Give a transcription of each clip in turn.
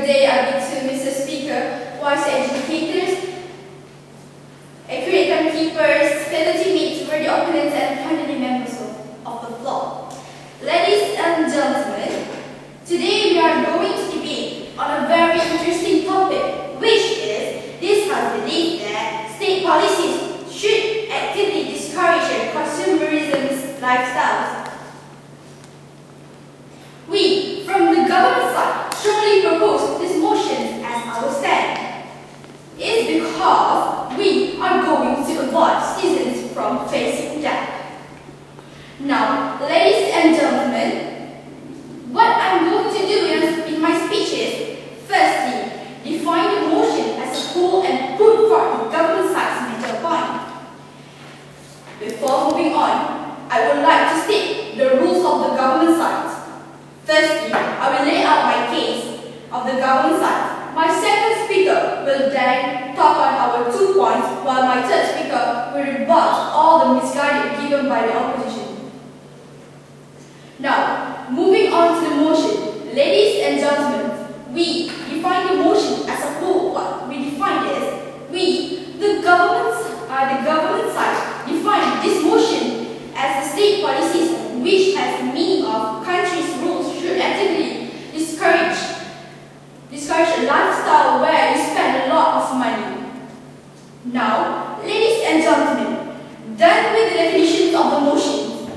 day I bid to Mr. Speaker, wise educators, accurate timekeepers, fellow teammates, worthy opponents, and finally members of the floor. Ladies and gentlemen, today we are going to debate on a very interesting topic, which is this has believed that state policies should actively discourage consumerism lifestyles. We, from the government side, strongly propose this motion as our stand. It's because we are going to avoid citizens from facing debt. Now, ladies and gentlemen, what I'm going to do in my speech is, firstly, define the motion as a whole and put forth the government side's major point. Before moving on, I would like to state the rules of the government side. Firstly, I will lay out my case of the government side. My second speaker will then talk on our 2 points, while my third speaker will rebut all the misguided given by the opposition. Now, moving on to the motion. Ladies and gentlemen, we define the motion as a whole. What we define is, the government side, define this motion as the state policies which has meaning of country's rules should actively discourage a lifestyle where you spend a lot of money. Now, ladies and gentlemen, done with the definitions of the motions,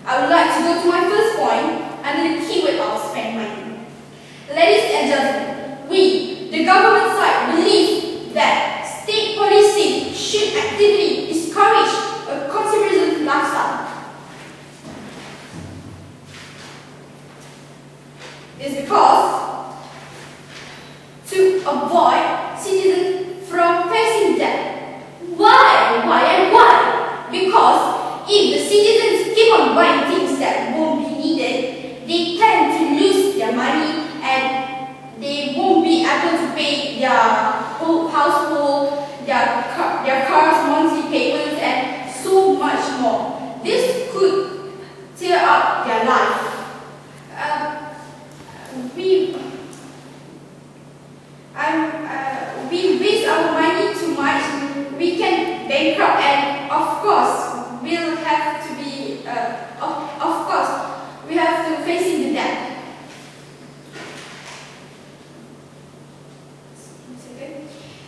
I would like to go to my first point under the keyword of spend money. Ladies and gentlemen, we, the government side, believe that state policy should actively discourage a consumerism lifestyle. Is because to avoid citizens from facing debt. Why? Because if the citizens keep on buying things that won't be needed, they tend to lose their money and they won't be able to pay their whole household, their cars, monthly payments, and so much more. This could tear up their life. We waste our money too much, we can bankrupt, and of course we'll have to be we have to facing the debt.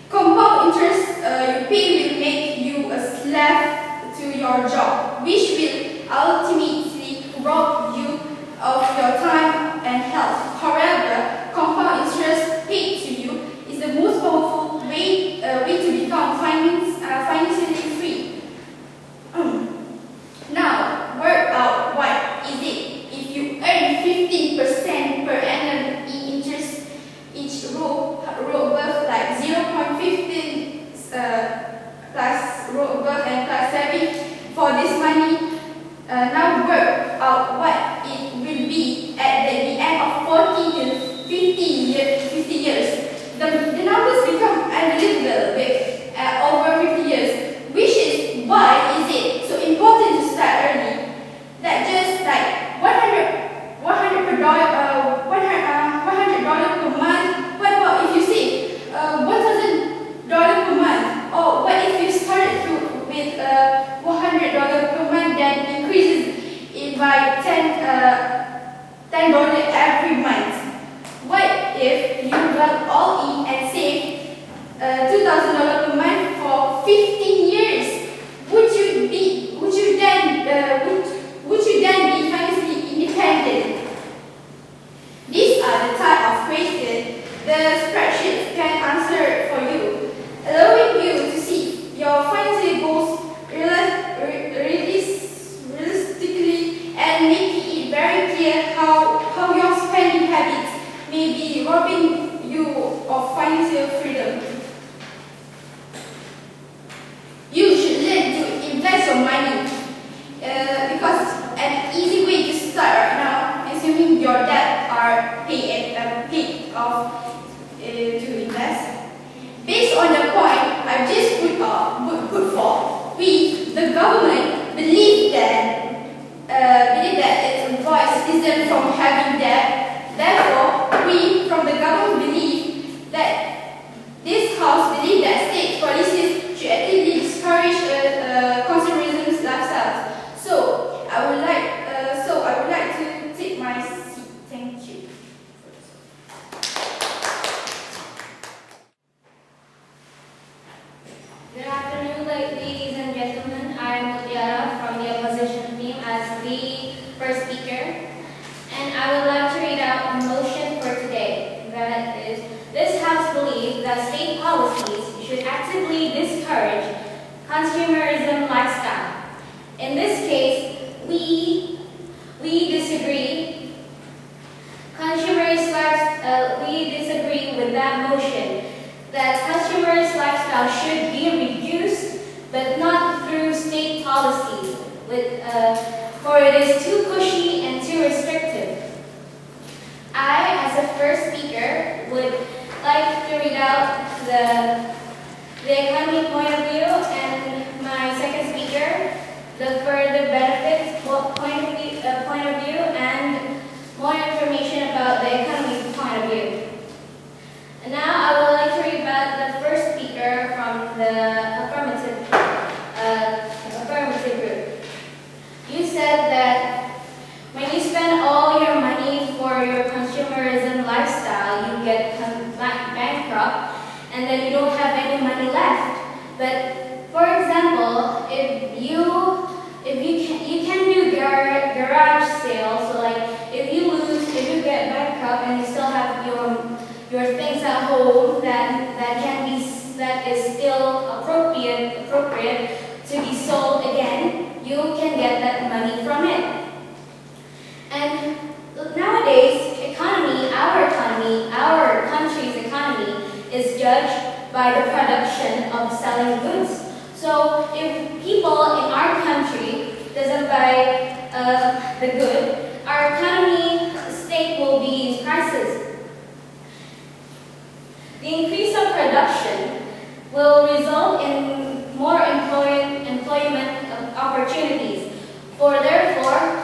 Compound interest you pay will make you a slave to your job, which will ultimately rob you of your time and health. However, compound interest paid to you is the most powerful way to become financially free. Now, work out what is it. If you earn 15% per annum in interest, each row worth like 0.15 plus row worth and plus 7 for this money. Now work out what it will be at the end of 40 to 50 years. The numbers become unbelievable with over 50 years, which is why is it so important to start early. That just like $100 per month. What about if you say $1,000 per month? Or what if you started with $100 per month, then increases it by $10 every month? What if you got all in and save $2,000 per month for 15 years? Would you then be financially independent? These are the type of questions the spreadsheet can answer for you, allowing you to see your financial goals realistically and making it very clear how your spending habits may be robbing you of financial freedom. You should learn to invest your money because an easy way to start right now, assuming your debt are paid off to invest. Based on the point I just put forth, we, the government, believe that it avoids citizens from having debt. Therefore, we from the government believe should actively discourage consumerism lifestyle. In this case, we disagree. We disagree with that motion that consumers' lifestyle should be reduced, but not through state policies, for it is too cushy and too restrictive. I, as a first speaker, would like to read out the economy point of view, and my second speaker, the further benefits point of view, and more information about the economy point of view. And now I would like to read about the first speaker from the affirmative group. You said that when you spend all your money for your consumerism lifestyle, you get bankrupt, and then you don't have any money left. But for example, if you can do garage sales, so like if you get bankrupt and you still have your things at home that is still appropriate to be sold again, you can get that money from it. And nowadays, our country's economy is judged by the production of selling goods. So if people in our country doesn't buy the good, our economy state will be in crisis. The increase of production will result in more employment opportunities. Therefore,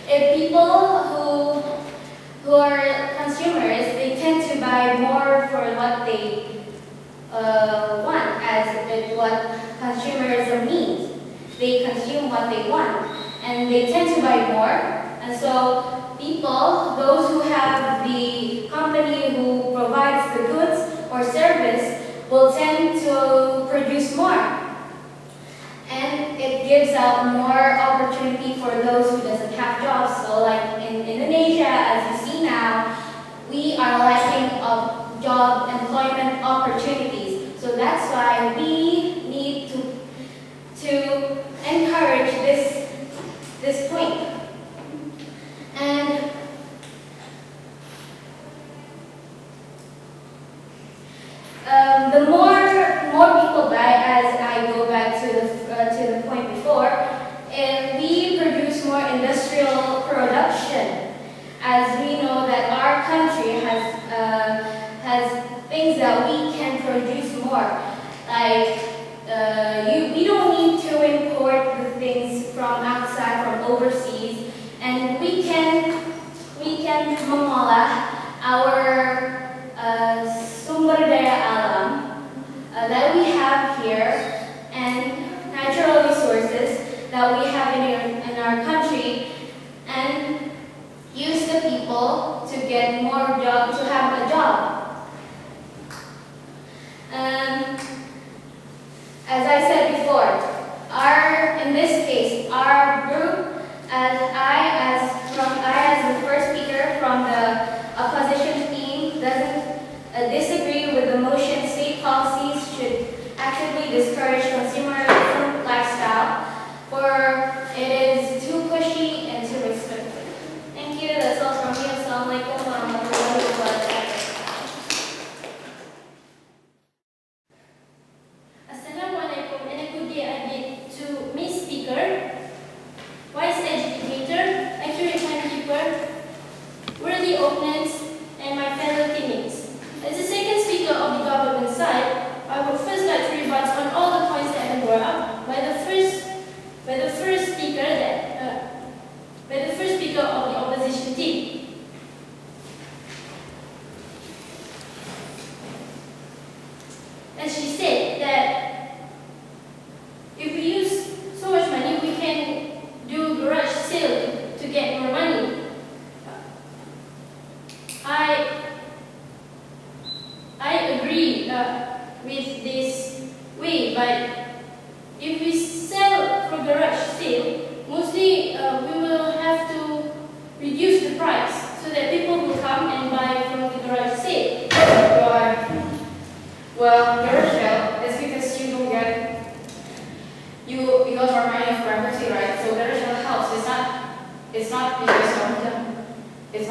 if people who are consumers, they tend to buy more for what they want, as what consumerism means. They consume what they want, and they tend to buy more. And so people, those who have the company who provides the goods or service, will tend to produce more. And it gives out more opportunity for those who doesn't have jobs. So like in Indonesia, as you see now, we are lacking of job employment opportunities. So that's why we need to encourage this point. And the more people buy, as I go back to the point before, if we produce more industrial production, as we know that our country has things that we can produce more, like we don't need to import the things from outside, from overseas, and we can mengolah our sumber daya alam that we have here, and natural resources that we have in our country, and use the people to get more jobs, to have a job. As I said before, in this case, our group, as the first speaker from the opposition team, doesn't disagree with the motion. State policies should actively discourage consumerism lifestyle, for it is too pushy and too restrictive. Thank you. That's all from me. Assalamualaikum warahmatullahi wabarakatuh. Assalamualaikum and a good day again to Miss Speaker, Vice Educator, accurate timekeeper, worthy opponents, and my fellow teammates. As the second speaker of the government side, I would first like to rebut on all the points that have been brought up by the first speaker of the opposition team. As she said that if we use so much money, we can do garage sale to get more money. I agree with this way, but if we sell for garage sale, mostly we will have to reduce the price so that people will come and buy from the garage sale. Well, garage sale is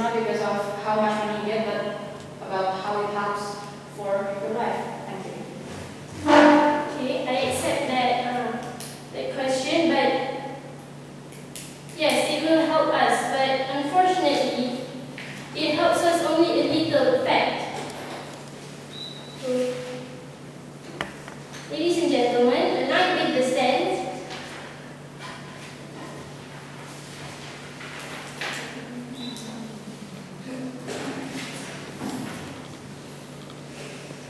not because of how much money you get, but about how it helps for your life. Thank you. Okay, I accept that question, but yes, it will help us, but unfortunately, it helps us only a little fact. So, ladies and gentlemen, align with the stand.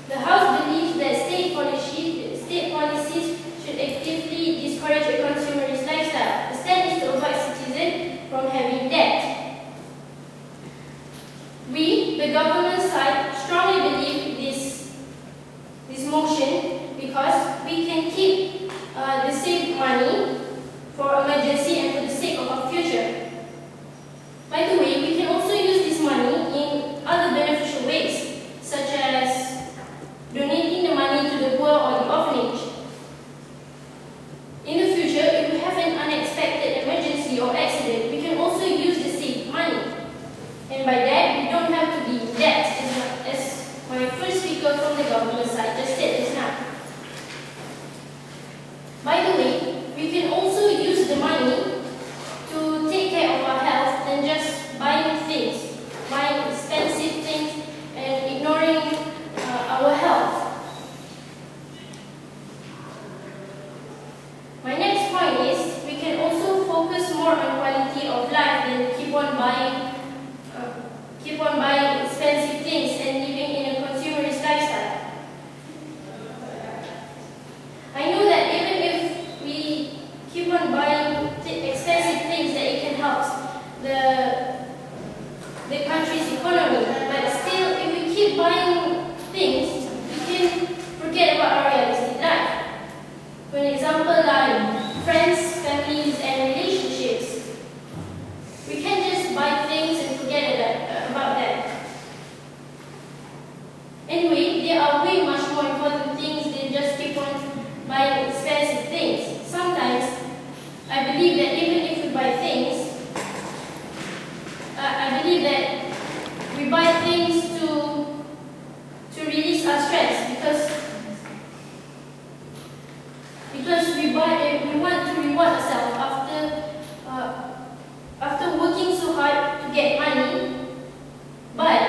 The House believes that state policies should actively discourage a consumerist lifestyle. The stand is to avoid citizens from having debt. We, the government side, strongly believe this motion because we can keep the saved money for emergency and for the sake of our future. By the way, we can also use this money in other beneficial ways, such as donating the money to the poor or the orphanage. In the future, if we have an unexpected emergency or accident, we can also use the saved money. And by that, we don't have to be in debt, as my first speaker from the government side just said just now. By the way, we can also use the money to take care of our health than just buying things, buying expensive things and ignoring our health. My next point is we can also focus more on quality of life than keep on buying expensive things and living in a consumerist lifestyle. I know that even if we keep on buying expensive things, that it can help the country's economy, but still, if we keep buying things, we can forget about our realistic life. For example, like friends, families, and relationships. We can't just buy things and forget about that. Anyway, there are way much more important things than just keep on buying expensive things. Sometimes, I believe that even if we buy things, I believe that we buy things to release our stress because we want to reward ourselves after working so hard to get money, but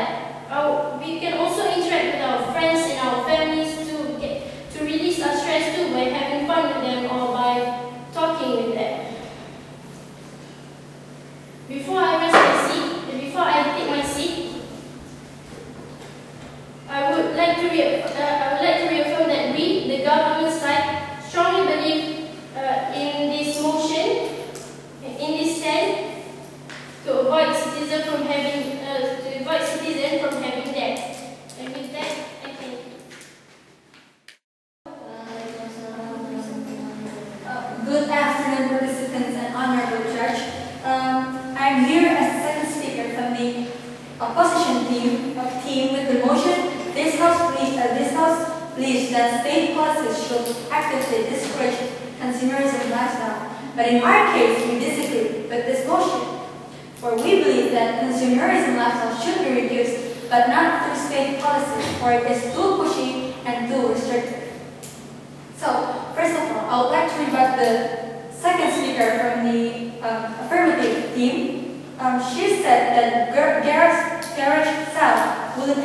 we can also interact with our friends and our families to release our stress too by having fun with them or by talking with them. Before I take my seat, I would like to reaffirm that we, the government side, strongly believe in this motion, in this stand, to avoid citizens from having debt. And with that, I thank you. Good afternoon, participants and honorable judge. I'm here as the second speaker from the opposition team with the motion. This House believes that state policies should actively discourage consumerism lifestyle. But in our case, we disagree with this motion, for we believe that consumerism lifestyle should be reduced, but not through state policies, for it is too pushy and too restrictive. So, first of all, I would like to rebut the second speaker from the affirmative team. She said that garage sale wouldn't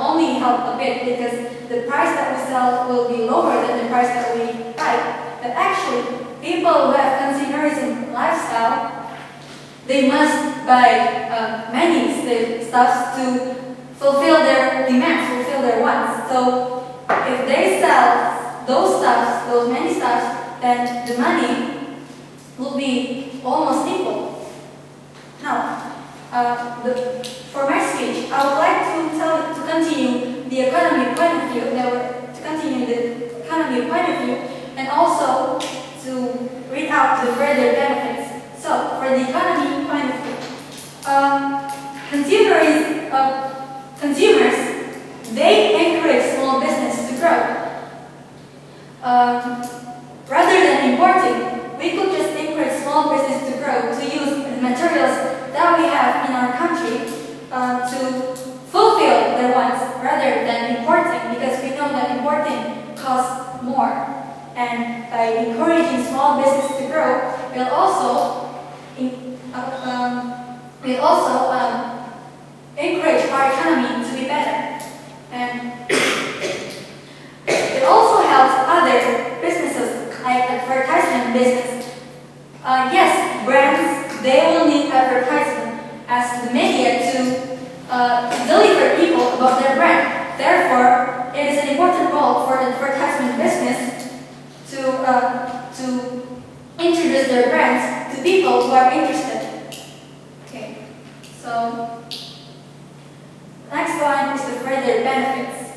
only help a bit because the price that we sell will be lower than the price that we buy. But actually, people who have consumerism lifestyle, they must buy many stuffs to fulfill their demands, fulfill their wants. So if they sell those many stuffs, then the money will be almost equal. Now, for my speech, I would like to continue the economy point of view, and also to read out the further benefits. So, for the economy point of view, consumers, they encourage small business to grow. Rather than importing, we could just encourage small business to grow, to use the materials that we have in our country to fulfill their wants rather than importing, because we know that importing costs more. And by encouraging small business to grow, we'll also encourage our economy to be better. And it also helps other businesses like advertisement business. Yes, brands, they will need advertisement as the media to deliver people about their brand. Therefore, it is an important role for the advertisement business to introduce their brands to people who are interested. Okay, so next one is the further benefits.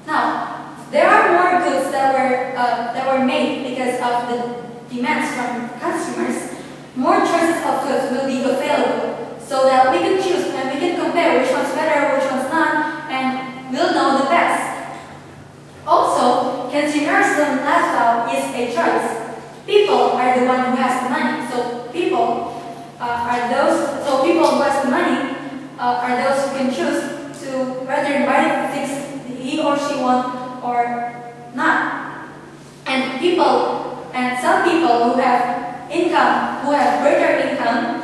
Now, there are more goods that were made because of the demands from consumers. More choices of goods will be available, so that we can choose and we can compare which one's better, which one's not, and we'll know the best. Also, consumerism lifestyle is a choice. People are the one who has the money, so people who has the money are those who can choose to whether buy the things he or she wants or not. And some people who have income, who have greater income,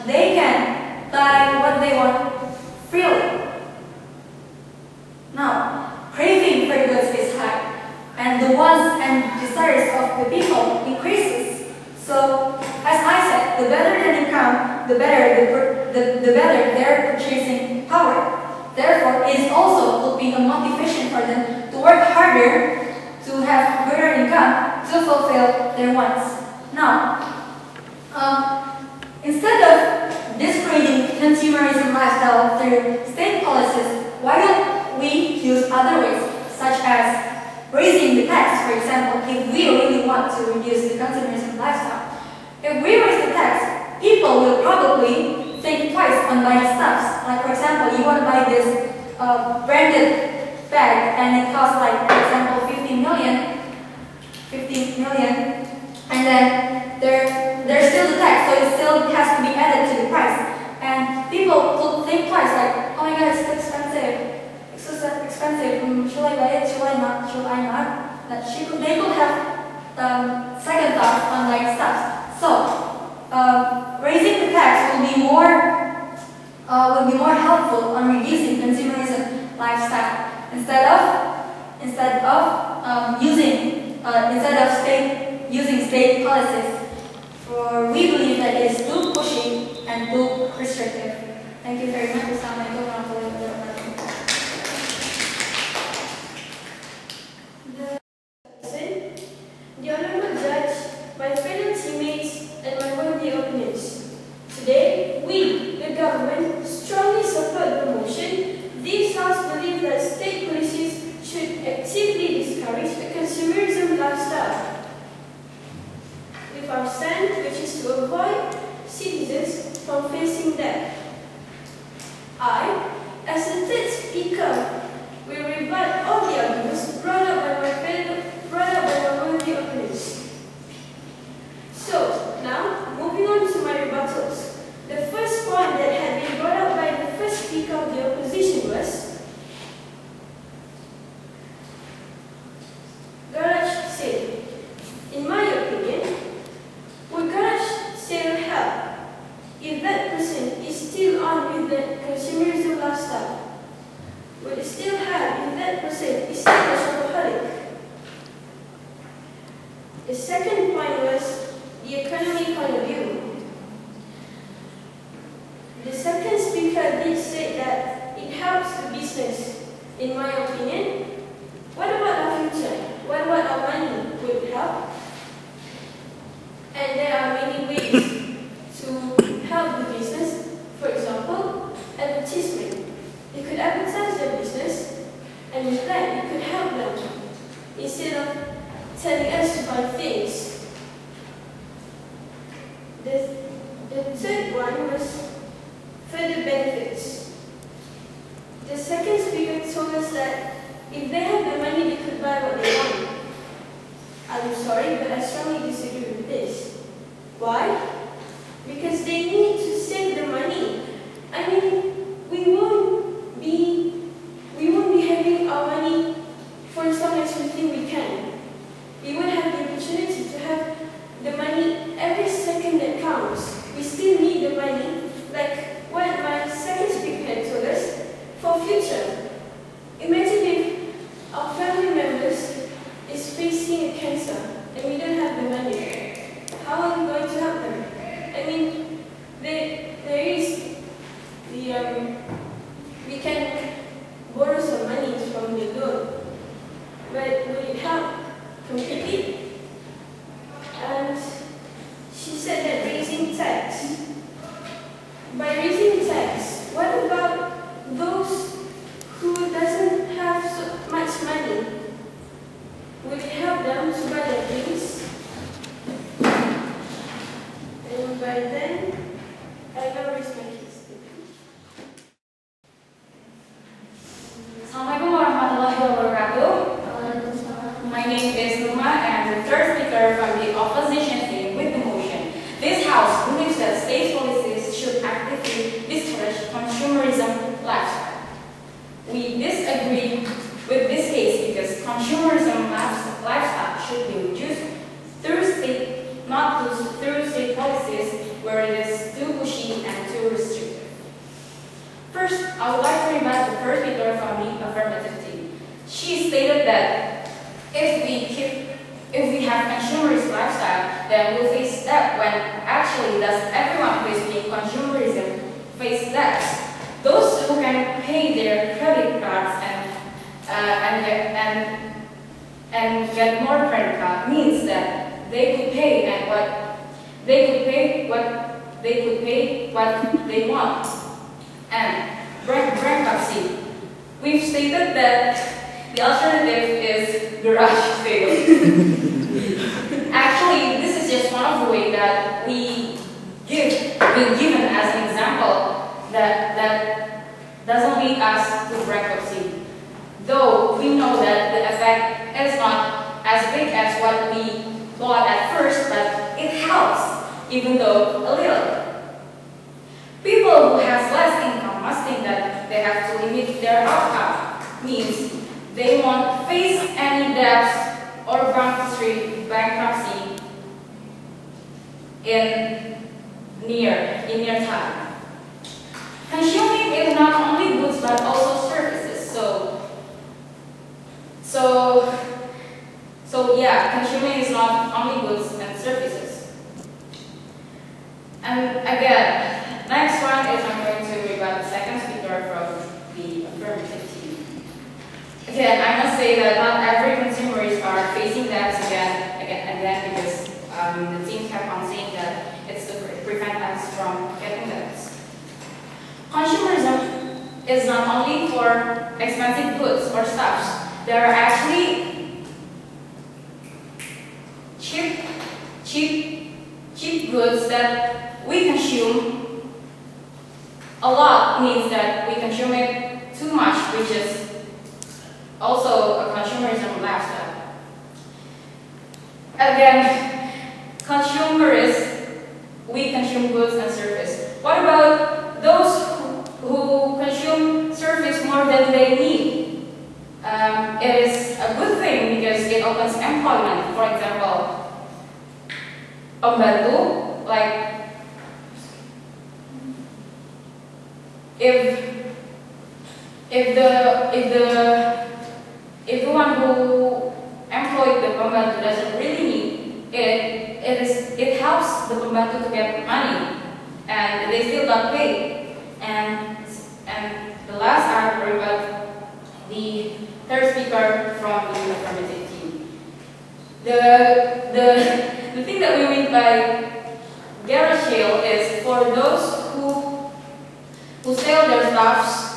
they can buy what they want freely. Now, craving for goods is high, and the wants and desires of the people increases. So, as I said, the better the income, the better their purchasing power. Therefore, it also will be a motivation for them to work harder to have greater income to fulfill their wants. Now, instead of discouraging consumerism lifestyle through state policies, why don't we use other ways, such as raising the tax, for example, if we really want to reduce the consumerism lifestyle. If we raise the tax, people will probably think twice on buying stuff. Like, for example, you want to buy this branded bag and it costs, like, for example, 15 million, and then there's still the tax, so it still has to be added to the price. And people will think twice, like, oh my god, it's expensive. It's so expensive. Should I buy it? Should I not? Should I not? They could have second thoughts on like stuff. So raising the tax will be more helpful on reducing consumerism lifestyle using state policies. For we believe that it is too pushy and too restrictive. Thank you very much. Assalamualaikum warahmatullahi wabarakatuh. The Honorable Judge, my fellow teammates, and my worthy opponents. Today, we, the government, strongly support the motion. This House believes that state policies should actively discourage a consumerism lifestyle. With our stand, which is to avoid citizens from facing debt. I, as the third speaker, will rebut all the arguments brought up by my worthy opponents. So, now, moving on to my rebuttals. The first point that had been brought up by the first speaker of the opposition was garage sale. In my opinion, would garage sale help if that person is still on with the consumerism lifestyle? Would it still help if that person is still a shopaholic? The second point was the economic point of view. The second speaker did say that it helps the business. In my opinion, what about our future? What about our money? Would it help? And there are many ways to help the business. For example, advertisement. They could advertise their business, and with that, it could help them instead of telling us to buy things. The third one was further benefits. The second speaker told us that if they have the money, they could buy what they want. I'm sorry, but I strongly disagree with this. Why? Because they need to save the money. I mean, future. Imagine if our family members is facing a cancer and we don't have the money. How are we going to help them? I mean, there is the we can borrow some money from the loan, but will it help completely? And she said that raising tax. By raising tax, what about those who doesn't have so much money? Will it help them to buy their things? And by then, I will raise my kids. Assalamualaikum warahmatullahi wabarakatuh. My name is Numa and I'm the third speaker from the opposition team with the motion. This House believes that state policies should actively discourage consumerism lifestyle. We disagree with this case because consumerism lifestyle should be reduced through state, not through state policies where it is too pushy and too restrictive. First, I would like to invite the first speaker from the affirmative team. She stated that if we have consumerist lifestyle, then we'll face debt when actually does everyone who is being consumerism face debts. Those who can pay their credit cards and get more credit card means that they could pay what they want. And bankruptcy. We've stated that the alternative is garage sale. Actually, this is just one of the ways that we've given as an example that doesn't lead us to bankruptcy. Though we know that the effect is not as big as what we thought at first, but it helps, even though a little. People who have less income must think that they have to limit their outcome, means they won't face any debts or bankruptcy in near time. Consuming is not only goods but also services. So yeah, consuming is not only goods and services. And again, next one is I'm going to rebut the second speaker from the affirmative team. Again, I must say that not every consumers are facing debts again because the team kept on saying that it's to prevent us from getting debts. Consumerism is not only for expensive goods or stuffs. There are actually cheap goods that we consume a lot, means that we consume it too much, which is also a consumerism lifestyle. Again, consumerists, we consume goods and service. What about those who consume service more than they need? It is a good thing because it opens employment. For example, pembantu, like if the one who employed the pembantu doesn't really need it, it helps the pembantu to get money, and they still got paid. And the last I heard about the third speaker from the affirmative team. The thing that we mean by garage sale is for those who sell their stuffs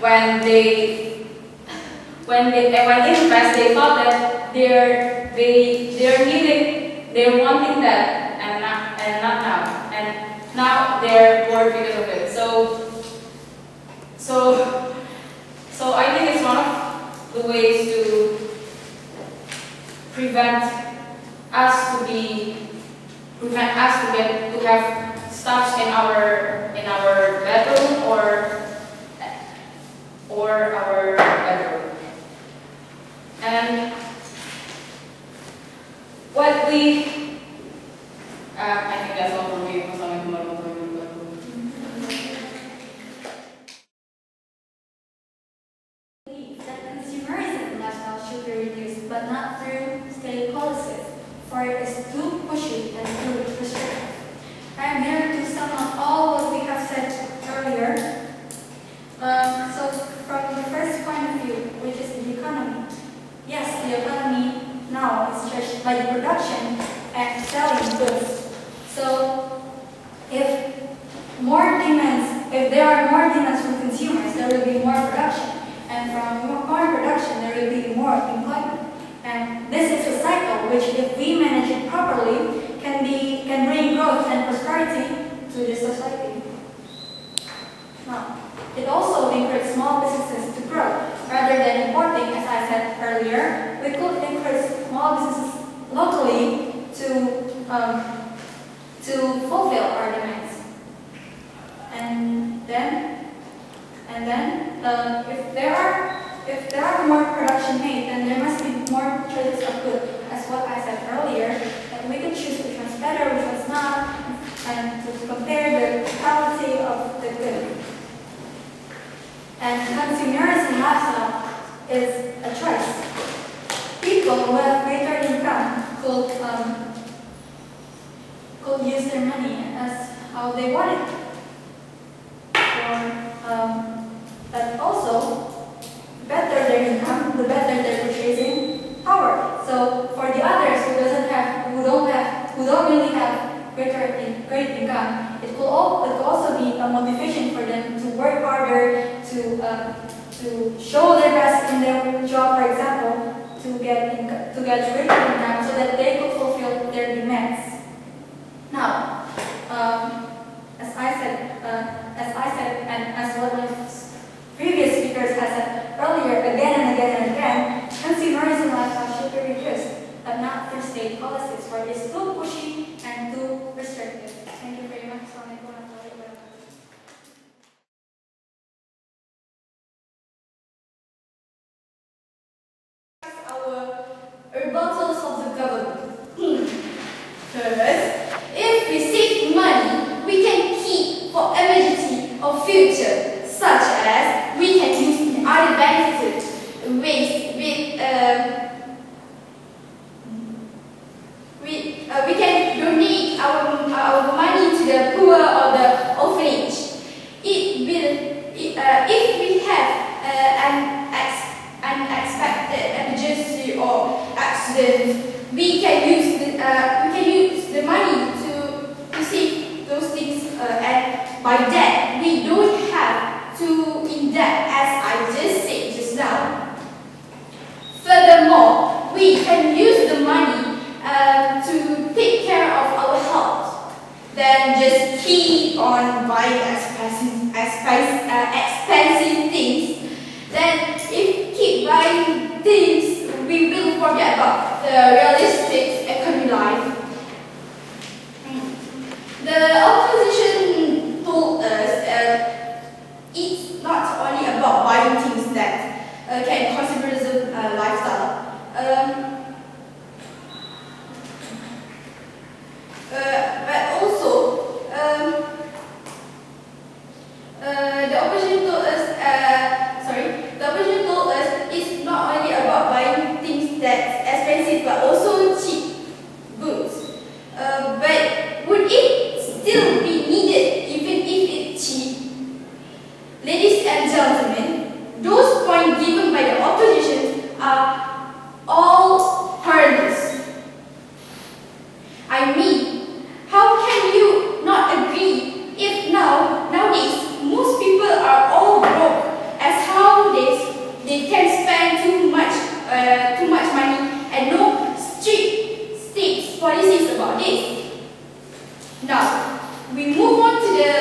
when in the past they thought that they're wanting that and not now, and now they're bored because of it. So I think it's one of the ways to prevent us to have stuffs in our bedroom or our bedroom. And what I think that's all from me. but not through state policies, for it is too pushy and too restrictive. I am here to sum up all what we have said earlier. So from the first point of view, which is the economy. Yes, the economy now is judged by the production and selling goods. So if there are more demands from consumers, there will be more production. And from more production, there will be more employment. And this is a cycle which, if we manage it properly, can bring growth and prosperity to the society. Now, it also encourages small businesses to grow. Rather than importing, as I said earlier, we could encourage small businesses locally to fulfill our demands. And then, if there are more production made, then there must be more choices of good. As what I said earlier, that we can choose which one's better, which one's not, and to compare the quality of the good. And consumerism lifestyle is a choice. People who have greater income could use their money as how they want it. But also, the better their income, the better their purchasing power. So for the others who don't really have great income, it could also be a motivation for them to work harder, to show their best in their job, for example, to get greater income, so that they could fulfill their demands. Now, as I said, and as what my previous speakers have said earlier, again and again and again, consumerism lifestyle should be reduced, but not through state policies, for it is too pushy and too restrictive. Thank you very much. Our rebuttals of the government. First, if we save money, we can keep for emergency or future, such as we can use in other benefits we can donate our money to the poor or the orphanage. If we have an unexpected emergency or accident, we can use the money to save those things, and by that we don't have to in debt, as I just said just now. Furthermore, we can use the money to take care of our health, then just keep on buying expensive things. Then if keep buying things, we will forget about the realistic economy life. The opposition told us it's not only about buying things that can consumerism lifestyle. But also, the opposition told us it's not only about buying things that's expensive, but also cheap goods. But would it still be needed even if it's cheap? Ladies and gentlemen, those points given by the opposition are all harmless. I mean, how can you not agree if nowadays most people are all broke, as how they can spend too much money and no strict state policies about this. Now we move on to the